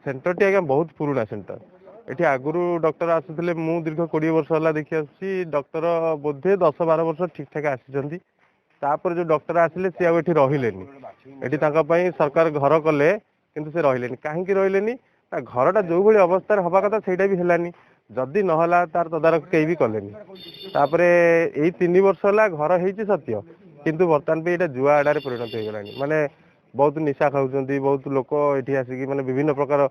Centre T आज्ञा बहुत पुराना सेंटर एटी आगुरी डॉक्टर आसुले मु दीर्घ 20 वर्ष है देखी आसी डॉक्टर बोधे 10-12 वर्ष ठीक ठाक आसी जो डॉक्टर आसिले सी आठी रही सरकार घर कले किंतु से रही कहीं रही घरटा जो भाई अवस्था हवा कथा से भी जदि नहला तार तदारख कई भी कलेनी यही 3 वर्ष है घर हो सत्य किंतु बर्तमान पे ये जुआ आड़े परिणत हो गलानी माने बहुत निशा खाऊँ बहुत लोक ये आसिक माने विभिन्न प्रकार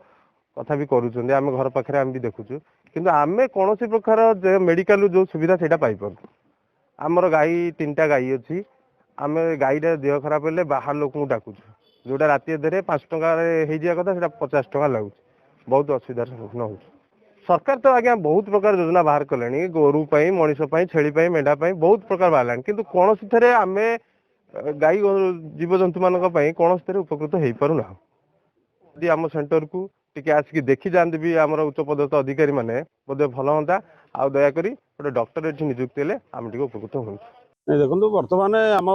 कथा भी करूँ आम घर पाखे आम भी देखुचु किंतु आम कौन प्रकार मेडिकल जो सुविधा से पाई आमर गाई 3टा गाई अच्छी आम गाईटा देह खराब हेल्ले बाहर लोक डाकुचु जोटा राति अधे 5 टकर कथा से 50 टका लगुच बहुत असुविधार सम्मुखीन हो सरकार तो आज्ञा बहुत प्रकार योजना बाहर कले गोरु मनीष छेली मेढ़ा बहुत प्रकार बाहर किंतु कौन थे आम गाई जीवजंतु मान कौन उपकृत हो पारूना यदि आम सेंटर को टिके आसिक देखी जाते भी आम उच्च पदस्थ अधिकारी मैंने बोधे भल हाँ आ दयाकोरी गोटे डॉक्टर ये नियुक्ति हेल्ले आम टे उपकृत हो देखो बर्तमान आम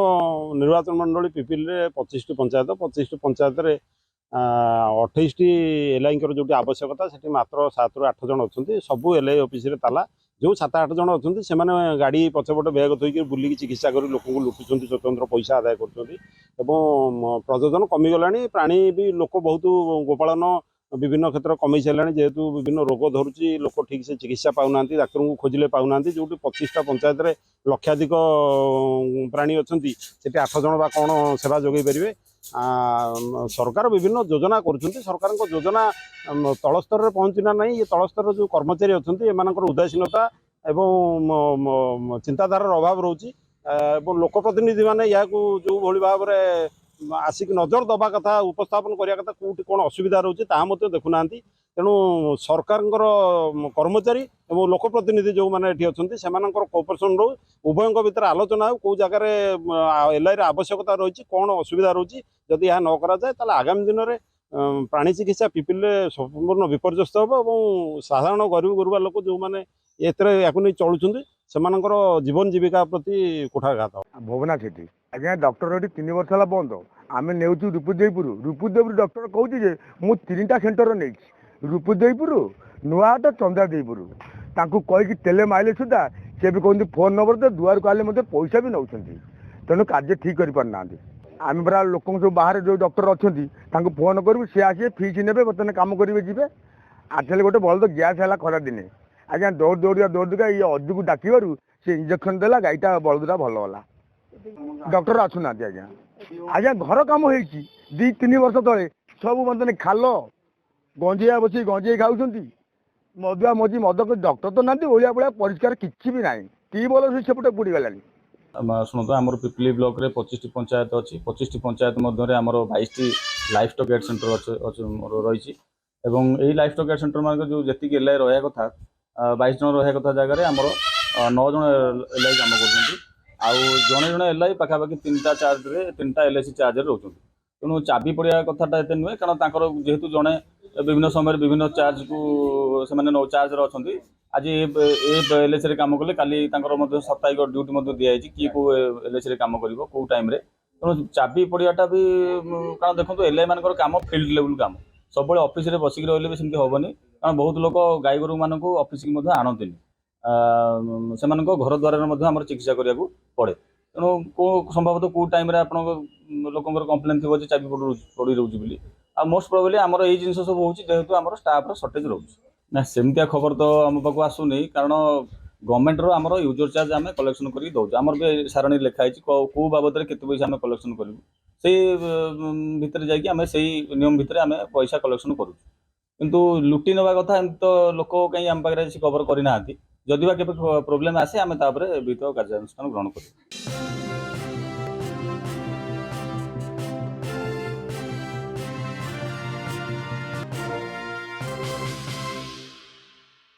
निर्वाचन मंडली पिपिल 25टी पंचायत 25टी पंचायत 28टी एलआई जो आवश्यकता से मात्र 7 ରୁ 8 जन अच्छा सबू एलआई ऑफिस ताला जो 7-8 जन अच्छा से गाड़ी पछपटे बैग थोक बुलिक चिकित्सा कर लोक लुटुंट स्वतंत्र पैसा आदाय कर प्रजोजन कमिगला प्राणी भी लोक बहुत गोपालन विभिन्न क्षेत्र कमी सारे जेहेतु विभिन्न रोग धरुची लोक ठीक से चिकित्सा पाऊना डाक्तर को खोजिले पाऊना जो 25टा पंचायत रे लक्षाधिक प्राणी अच्छा से 8 जन बा कौन सेवा जोगे पारे सरकार विभिन्न योजना कर सरकार योजना तल स्तर में पहुँचना ना ये तल स्तर जो कर्मचारी अच्छा एम उदासीनता एवं चिंताधार अभाव रोचे लोकप्रतिनिधि मैंने या जो भाव में आसिक नजर दबा कथा उपस्थापन करने कथा कौटी कौन असुविधा रोचे देखुना तेणु सरकार कर्मचारी और लोकप्रतिनिधि जो मैंने अच्छा से कोऑपरेशन रो उभयों भितर आलोचना हो कौ जगार एलआई आवश्यकता रही कौन असुविधा रोचे जदि यह न करा जाए ताले आगामी दिन में प्राणी चिकित्सा पिपिल संपूर्ण विपर्यस्त हम और साधारण गरीब गुरुबा लोक जो मैंने या चलुं से जीवन जीविका प्रति कुठाघात भुवना सेठी आज्ञा डॉक्टर ये 3 वर्ष है बंद आम नेउचु रूपुदेवपुर डॉक्टर कहूँ मु 3टा सेंटर नहीं रूपुदेवपुर नुआहाट चंद्रादेवपुर तांको कहीकि तेले माइले सुधा सी भी कहते फोन नंबर दे दुआर को आले मत पैसा भी नौ तेणु कार्य ठीक कर पारना आम परा लोक सब बाहर जो डॉक्टर अच्छा फोन करूँ सी आसे फीस ने बर्तमान कम करेंगे जी आठे गोटे भल तो गैस है खरा दिने आज्ञा दौड़ ये अजू को डाक सी इंजेक्शन देला गाईटा बलदुरा भल है डॉक्टर आसुना आज्ञा आज्ञा घर कम हो 2-3 वर्ष तले सब बर्तमान खाल गंजेया बस गंजे खाऊँ मदुआ मझी मद डॉक्टर तो ना ओलिया भाया परिष्कार किसी भी ना ट्यूबवेल सेपटे बुड़ी गलानी शुणु आम पिपली ब्लॉक रे 25टी पंचायत अच्छी 25टी पंचायत मध्य आम 22टी लाइफ स्टॉक हेल्थ सेंटर रही यही लाइफ स्टॉक हेल्थ सेंटर मान जो जी एलआई रहा कथा 22 जन रहा कथा जगह आमर 9 जन एलआई कम कर जड़े जड़े एलआई पाखापाखि 3टा चार्ज 3टा एलआईसी चार्ज रोच तेणु चाबी पड़ा कथाटा एत नुहे कारण जेहेतु जड़े विभिन्न समय विभिन्न चार्ज को से चार्ज अच्छा आज एलआईसी कम कले काली साप्ताहिक ड्यूटी दिखाई किए कौ एलआईसी कम कर कौ टाइम तेणु चाबी पड़ाटा भी कारण देखो एलआई मान कम फिल्ड लेवल कम सब ऑफिस रे बसिक रही भी सेमती हेनी कारण बहुत लोग गाई गोरु मान ऑफिस की आणती से घर द्वार आम चिकित्सा करा पड़े तेणु कौ संभवतः कौ टाइम आप लोक कम्प्लेन थी चाबी पड़ी रोचे बोली आ मोस्ट प्रोबेबली आमर यही जिन सब हो जेहेतु आम स्टाफ सर्टेज रोचे ना सेमतिया खबर तो आम पाक आसुनी कारण गवर्नमेंट रो आमर यूजर चार्ज आम कलेक्शन कर दौर आमर भी सारणी लिखाई कौ बाबद में केते पैसा आम कलेक्शन करूँ से भितर जामें से नियम भितर आम पैसा कलेक्शन करूँ किंतु लुटि नवा कथा एम तो लोक कहीं आम पाखे खबर करना जदि बा केବେ प्रोब्लेम आसे आम विहित कार्यानुष्ठान ग्रहण करूँ।